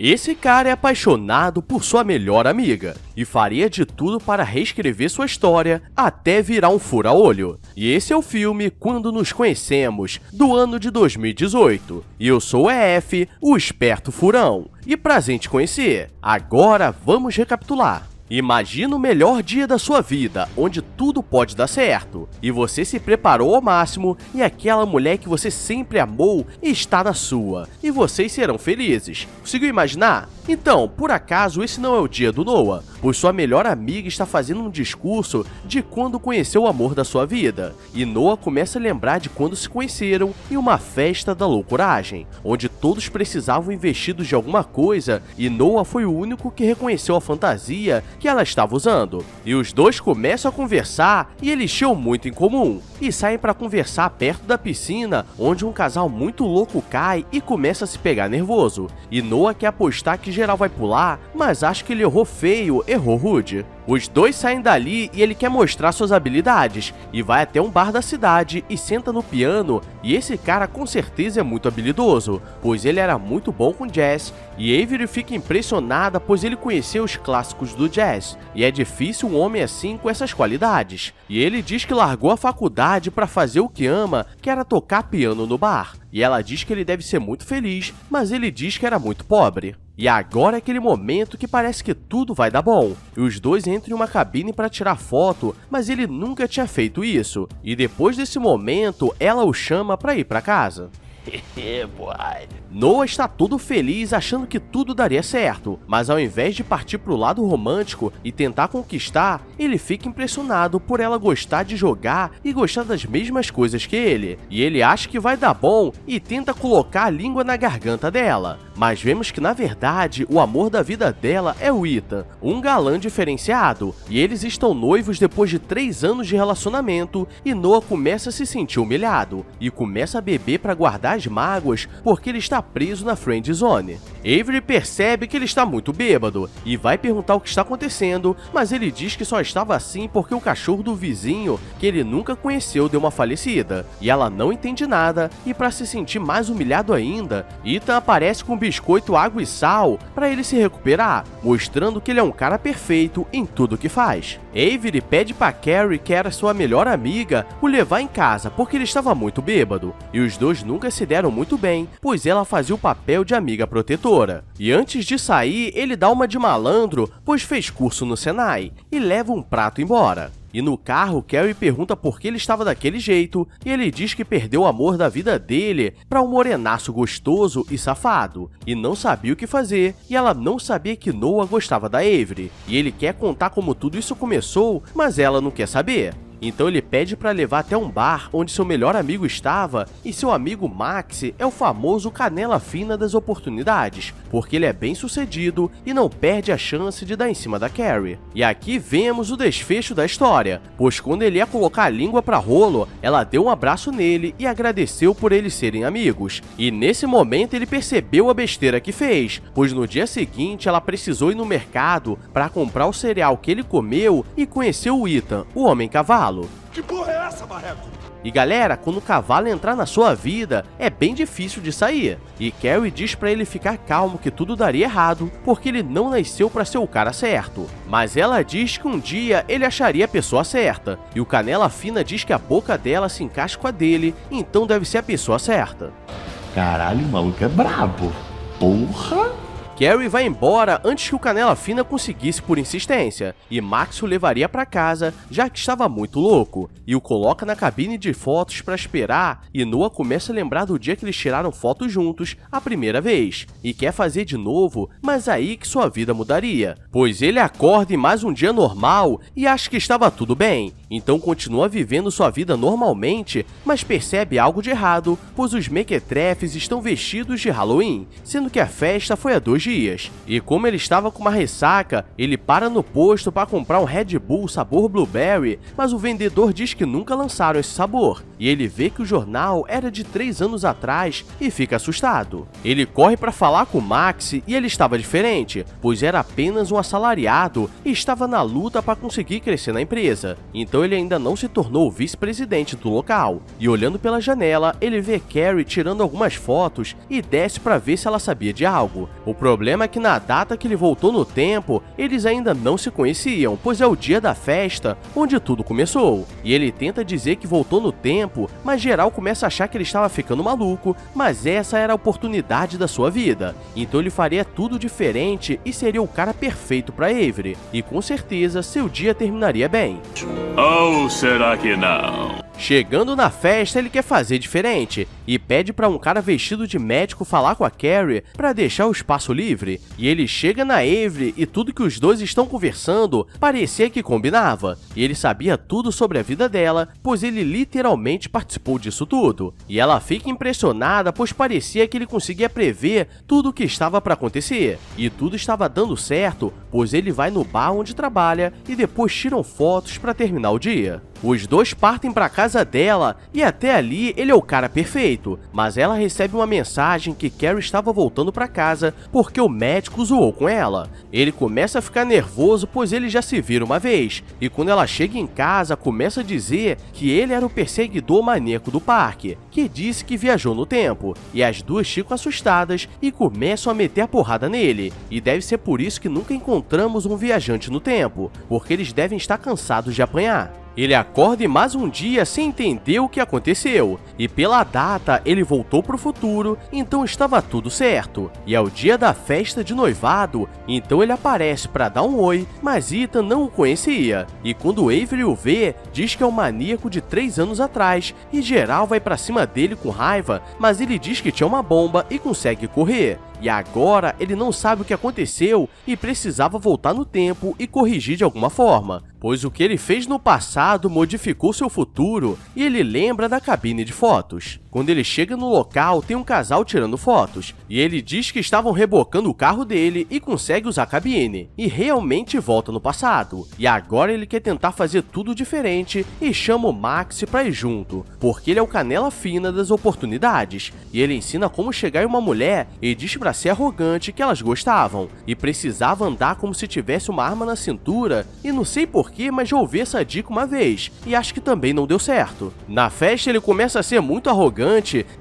Esse cara é apaixonado por sua melhor amiga e faria de tudo para reescrever sua história até virar um fura-olho. E esse é o filme Quando Nos Conhecemos, do ano de 2018. E eu sou o EF, o Esperto Furão. E prazer em te conhecer. Agora vamos recapitular. Imagina o melhor dia da sua vida, onde tudo pode dar certo, e você se preparou ao máximo e aquela mulher que você sempre amou está na sua, e vocês serão felizes. Conseguiu imaginar? Então, por acaso esse não é o dia do Noah, pois sua melhor amiga está fazendo um discurso de quando conheceu o amor da sua vida, e Noah começa a lembrar de quando se conheceram em uma festa da loucuragem, onde todos precisavam investidos de alguma coisa e Noah foi o único que reconheceu a fantasia que ela estava usando. E os dois começam a conversar e eles tinham muito em comum, e saem para conversar perto da piscina, onde um casal muito louco cai e começa a se pegar nervoso. E Noah quer apostar que geral vai pular, mas acha que ele errou feio, errou rude. Os dois saem dali e ele quer mostrar suas habilidades, e vai até um bar da cidade e senta no piano, e esse cara com certeza é muito habilidoso, pois ele era muito bom com jazz, e Avery fica impressionada pois ele conheceu os clássicos do jazz, e é difícil um homem assim com essas qualidades. E ele diz que largou a faculdade para fazer o que ama, que era tocar piano no bar, e ela diz que ele deve ser muito feliz, mas ele diz que era muito pobre. E agora é aquele momento que parece que tudo vai dar bom, e os dois entram em uma cabine para tirar foto, mas ele nunca tinha feito isso, e depois desse momento, ela o chama para ir para casa. Noah está todo feliz achando que tudo daria certo, mas ao invés de partir para o lado romântico e tentar conquistar, ele fica impressionado por ela gostar de jogar e gostar das mesmas coisas que ele, e ele acha que vai dar bom e tenta colocar a língua na garganta dela, mas vemos que na verdade o amor da vida dela é o Ethan, um galã diferenciado, e eles estão noivos depois de 3 anos de relacionamento, e Noah começa a se sentir humilhado, e começa a beber para guardar as mágoas porque ele está preso na friend zone. Avery percebe que ele está muito bêbado e vai perguntar o que está acontecendo, mas ele diz que só estava assim porque o cachorro do vizinho, que ele nunca conheceu, deu uma falecida, e ela não entende nada, e para se sentir mais humilhado ainda, Ethan aparece com biscoito, água e sal para ele se recuperar, mostrando que ele é um cara perfeito em tudo que faz. Avery pede para Carrie, que era sua melhor amiga, o levar em casa porque ele estava muito bêbado, e os dois nunca se deram muito bem, pois ela fazia o papel de amiga protetora. E antes de sair, ele dá uma de malandro, pois fez curso no Senai, e leva um prato embora. E no carro, Carrie pergunta por que ele estava daquele jeito, e ele diz que perdeu o amor da vida dele para um morenaço gostoso e safado, e não sabia o que fazer, e ela não sabia que Noah gostava da Avery, e ele quer contar como tudo isso começou, mas ela não quer saber. Então ele pede para levar até um bar onde seu melhor amigo estava, e seu amigo Max é o famoso canela fina das oportunidades, porque ele é bem sucedido e não perde a chance de dar em cima da Carrie. E aqui vemos o desfecho da história, pois quando ele ia colocar a língua para rolo, ela deu um abraço nele e agradeceu por eles serem amigos. E nesse momento ele percebeu a besteira que fez, pois no dia seguinte ela precisou ir no mercado para comprar o cereal que ele comeu e conheceu o Ethan, o homem-cavalo. Que porra é essa, Barreto? E galera, quando o cavalo entrar na sua vida, é bem difícil de sair. E Carrie diz pra ele ficar calmo que tudo daria errado, porque ele não nasceu pra ser o cara certo. Mas ela diz que um dia ele acharia a pessoa certa. E o Canela Fina diz que a boca dela se encaixa com a dele, então deve ser a pessoa certa. Caralho, o maluco é brabo. Porra! Carrie vai embora antes que o Canela Fina conseguisse por insistência, e Max o levaria para casa, já que estava muito louco, e o coloca na cabine de fotos para esperar, e Noah começa a lembrar do dia que eles tiraram fotos juntos a primeira vez, e quer fazer de novo, mas aí que sua vida mudaria, pois ele acorda em mais um dia normal e acha que estava tudo bem, então continua vivendo sua vida normalmente, mas percebe algo de errado, pois os mequetrefes estão vestidos de Halloween, sendo que a festa foi há 2 dias. E como ele estava com uma ressaca, ele para no posto para comprar um Red Bull sabor Blueberry, mas o vendedor diz que nunca lançaram esse sabor. e ele vê que o jornal era de 3 anos atrás e fica assustado. Ele corre para falar com Max e ele estava diferente, pois era apenas um assalariado e estava na luta para conseguir crescer na empresa. Então ele ainda não se tornou o vice-presidente do local. E olhando pela janela, ele vê Carrie tirando algumas fotos e desce para ver se ela sabia de algo. O problema é que na data que ele voltou no tempo, eles ainda não se conheciam, pois é o dia da festa onde tudo começou. E ele tenta dizer que voltou no tempo, mas geral começa a achar que ele estava ficando maluco, mas essa era a oportunidade da sua vida. Então ele faria tudo diferente e seria o cara perfeito para Avery. E com certeza seu dia terminaria bem. Ou será que não? Chegando na festa, ele quer fazer diferente e pede para um cara vestido de médico falar com a Carrie para deixar o espaço livre. E ele chega na Avery e tudo que os dois estão conversando parecia que combinava. E ele sabia tudo sobre a vida dela, pois ele literalmente participou disso tudo. E ela fica impressionada, pois parecia que ele conseguia prever tudo o que estava para acontecer. E tudo estava dando certo, pois ele vai no bar onde trabalha e depois tiram fotos para terminar o dia. Os dois partem para casa dela e até ali ele é o cara perfeito, mas ela recebe uma mensagem que Carrie estava voltando para casa porque o médico zoou com ela. Ele começa a ficar nervoso, pois ele já se vira uma vez, e quando ela chega em casa começa a dizer que ele era o perseguidor maníaco do parque, que disse que viajou no tempo, e as duas ficam assustadas e começam a meter a porrada nele, e deve ser por isso que nunca encontramos um viajante no tempo, porque eles devem estar cansados de apanhar. Ele acorda mais um dia sem entender o que aconteceu, e pela data ele voltou pro futuro, então estava tudo certo. E é o dia da festa de noivado, então ele aparece para dar um oi, mas Ethan não o conhecia. E quando Avery o vê, diz que é um maníaco de 3 anos atrás, e geral vai pra cima dele com raiva, mas ele diz que tinha uma bomba e consegue correr. E agora ele não sabe o que aconteceu e precisava voltar no tempo e corrigir de alguma forma, pois o que ele fez no passado modificou seu futuro e ele lembra da cabine de fotos. Quando ele chega no local, tem um casal tirando fotos, e ele diz que estavam rebocando o carro dele e consegue usar a cabine, e realmente volta no passado. E agora ele quer tentar fazer tudo diferente e chama o Max pra ir junto, porque ele é o canela fina das oportunidades, e ele ensina como chegar em uma mulher e diz pra ser arrogante que elas gostavam, e precisava andar como se tivesse uma arma na cintura, e não sei porquê, mas já ouvi essa dica uma vez, e acho que também não deu certo. Na festa ele começa a ser muito arrogante,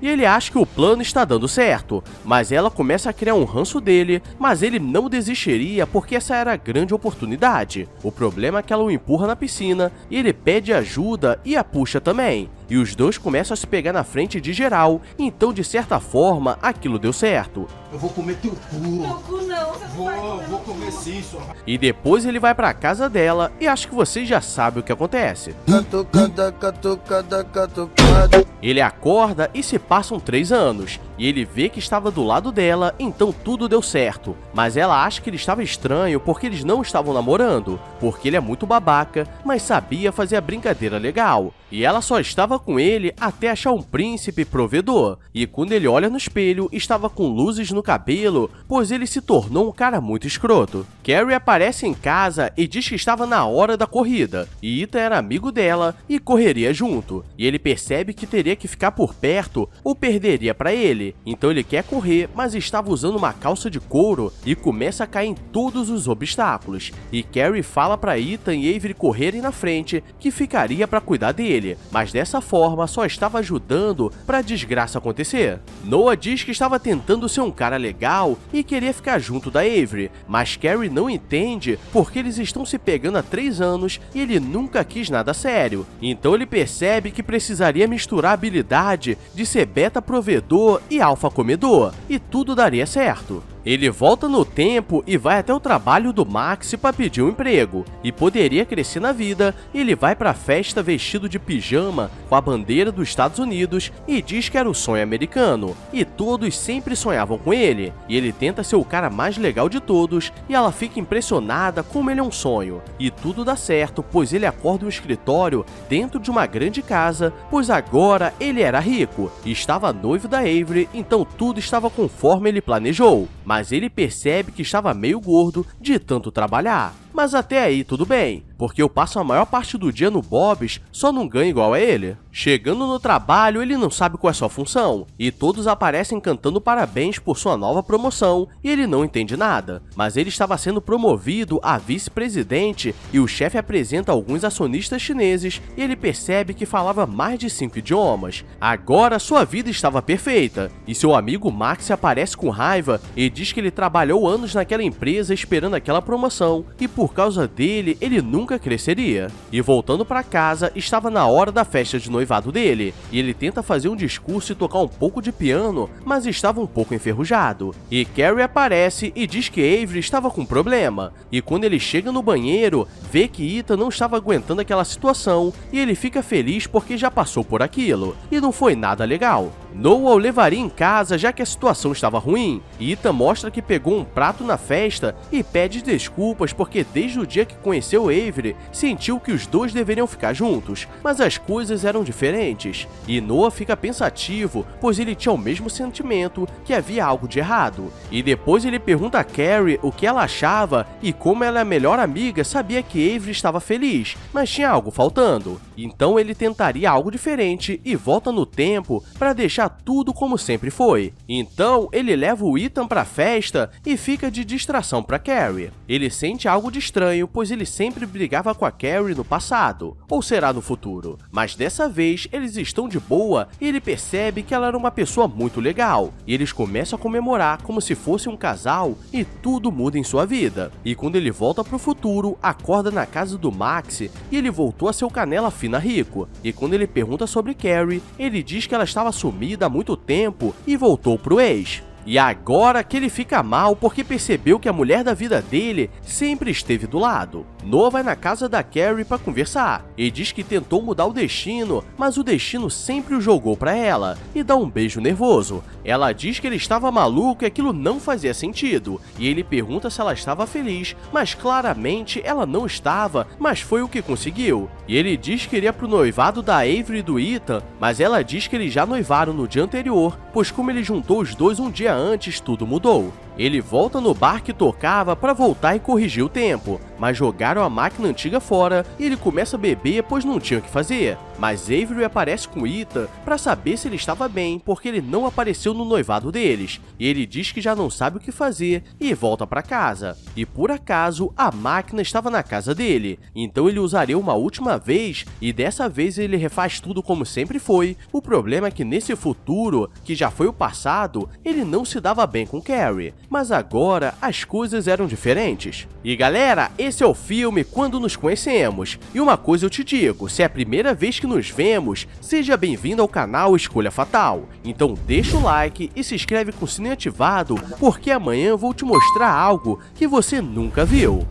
e ele acha que o plano está dando certo, mas ela começa a criar um ranço dele, mas ele não desistiria porque essa era a grande oportunidade. O problema é que ela o empurra na piscina, e ele pede ajuda e a puxa também, e os dois começam a se pegar na frente de geral, então de certa forma aquilo deu certo. Eu vou comer teu cu. Meu cu não, você não vai comer. Vou comer sim, sua. E depois ele vai pra casa dela e acho que vocês já sabem o que acontece. Catucada, catucada, catucada. Ele acorda e se passam 3 anos, e ele vê que estava do lado dela, então tudo deu certo. Mas ela acha que ele estava estranho porque eles não estavam namorando, porque ele é muito babaca, mas sabia fazer a brincadeira legal. E ela só estava com ele até achar um príncipe provedor, e quando ele olha no espelho, estava com luzes no cabelo, pois ele se tornou um cara muito escroto. Carrie aparece em casa e diz que estava na hora da corrida, e Ethan era amigo dela e correria junto, e ele percebe que teria que ficar por perto ou perderia para ele, então ele quer correr, mas estava usando uma calça de couro e começa a cair em todos os obstáculos, e Carrie fala para Ethan e Avery correrem na frente que ficaria para cuidar dele, mas dessa forma só estava ajudando para a desgraça acontecer. Noah diz que estava tentando ser um cara legal e queria ficar junto da Avery, mas Carrie não entende porque eles estão se pegando há 3 anos e ele nunca quis nada sério, então ele percebe que precisaria misturar a habilidade de ser beta provedor e alfa comedor, e tudo daria certo. Ele volta no tempo e vai até o trabalho do Max para pedir um emprego, e poderia crescer na vida. Ele vai para a festa vestido de pijama com a bandeira dos Estados Unidos e diz que era o sonho americano, e todos sempre sonhavam com ele, e ele tenta ser o cara mais legal de todos, e ela fica impressionada como ele é um sonho, e tudo dá certo, pois ele acorda um escritório dentro de uma grande casa, pois agora ele era rico, e estava noivo da Avery, então tudo estava conforme ele planejou. Mas ele percebe que estava meio gordo de tanto trabalhar. Mas até aí tudo bem, porque eu passo a maior parte do dia no Bob's, só não ganho igual a ele. Chegando no trabalho, ele não sabe qual é sua função, e todos aparecem cantando parabéns por sua nova promoção, e ele não entende nada. Mas ele estava sendo promovido a vice-presidente, e o chefe apresenta alguns acionistas chineses, e ele percebe que falava mais de 5 idiomas. Agora sua vida estava perfeita, e seu amigo Max aparece com raiva e diz que ele trabalhou anos naquela empresa esperando aquela promoção, e por causa dele, ele nunca cresceria. E voltando para casa, estava na hora da festa de noivado dele, e ele tenta fazer um discurso e tocar um pouco de piano, mas estava um pouco enferrujado. E Carrie aparece e diz que Avery estava com problema, e quando ele chega no banheiro, vê que Ethan não estava aguentando aquela situação, e ele fica feliz porque já passou por aquilo, e não foi nada legal. Noah o levaria em casa já que a situação estava ruim, e Ethan mostra que pegou um prato na festa e pede desculpas porque desde o dia que conheceu Avery, sentiu que os dois deveriam ficar juntos, mas as coisas eram diferentes. E Noah fica pensativo, pois ele tinha o mesmo sentimento que havia algo de errado. E depois ele pergunta a Carrie o que ela achava e como ela é a melhor amiga sabia que Avery estava feliz, mas tinha algo faltando. Então ele tentaria algo diferente e volta no tempo para deixar tudo como sempre foi. Então ele leva o Ethan para a festa e fica de distração para Carrie. Ele sente algo de estranho, pois ele sempre brigava com a Carrie no passado, ou será no futuro. Mas dessa vez eles estão de boa e ele percebe que ela era uma pessoa muito legal. E eles começam a comemorar como se fosse um casal e tudo muda em sua vida. E quando ele volta pro futuro, acorda na casa do Max e ele voltou a ser o canela fina rico. E quando ele pergunta sobre Carrie, ele diz que ela estava sumida há muito tempo e voltou pro ex. E agora que ele fica mal porque percebeu que a mulher da vida dele sempre esteve do lado. Noah vai na casa da Carrie para conversar e diz que tentou mudar o destino, mas o destino sempre o jogou para ela e dá um beijo nervoso. Ela diz que ele estava maluco e aquilo não fazia sentido, e ele pergunta se ela estava feliz, mas claramente ela não estava, mas foi o que conseguiu. E ele diz que iria pro noivado da Avery e do Ethan, mas ela diz que eles já noivaram no dia anterior, pois como ele juntou os dois um dia antes, tudo mudou. Ele volta no bar que tocava para voltar e corrigir o tempo, mas jogaram a máquina antiga fora e ele começa a beber pois não tinha o que fazer. Mas Avery aparece com Ethan para saber se ele estava bem porque ele não apareceu no noivado deles, e ele diz que já não sabe o que fazer e volta para casa. E por acaso a máquina estava na casa dele, então ele usaria uma última vez e dessa vez ele refaz tudo como sempre foi. O problema é que nesse futuro, que já foi o passado, ele não se dava bem com Carrie. Mas agora as coisas eram diferentes. E galera, esse é o filme Quando Nos Conhecemos. E uma coisa eu te digo, se é a primeira vez que nos vemos, seja bem-vindo ao canal Escolha Fatal. Então deixa o like e se inscreve com o sininho ativado, porque amanhã eu vou te mostrar algo que você nunca viu.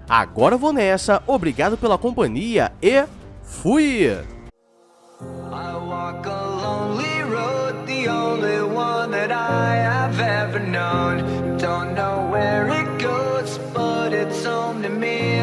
Agora vou nessa, obrigado pela companhia e fui! I walk a lonely road, the only one that I have ever known. Don't know where it goes, but it's home to me.